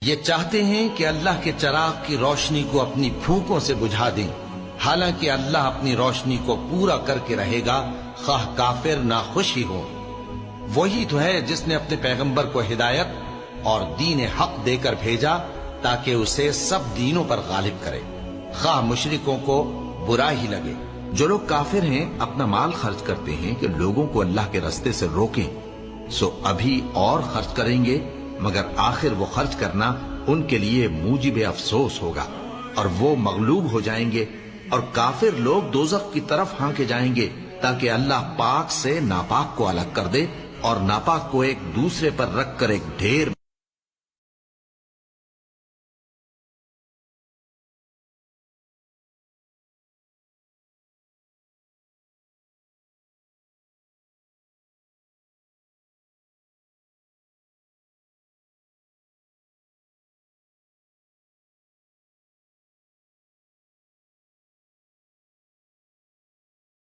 یہ چاہتے ہیں کہ اللہ کے چراغ کی روشنی کو اپنی پھونکوں سے بجھا دیں، حالانکہ اللہ اپنی روشنی کو پورا کر کے رہے گا، خواہ کافر ناخوش ہی ہو۔ وہی تو ہے جس نے اپنے پیغمبر کو ہدایت اور دین حق دے کر بھیجا تاکہ اسے سب دینوں پر غالب کرے، خواہ مشرکوں کو برا ہی لگے۔ جو لوگ کافر ہیں اپنا مال خرچ کرتے ہیں کہ لوگوں کو اللہ کے رستے سے روکیں، سو ابھی اور خرچ کریں گے، مگر آخر وہ خرچ کرنا ان کے لیے موجب افسوس ہوگا، اور وہ مغلوب ہو جائیں گے، اور کافر لوگ دوزخ کی طرف ہانکے جائیں گے تاکہ اللہ پاک سے ناپاک کو الگ کر دے اور ناپاک کو ایک دوسرے پر رکھ کر ایک ڈھیر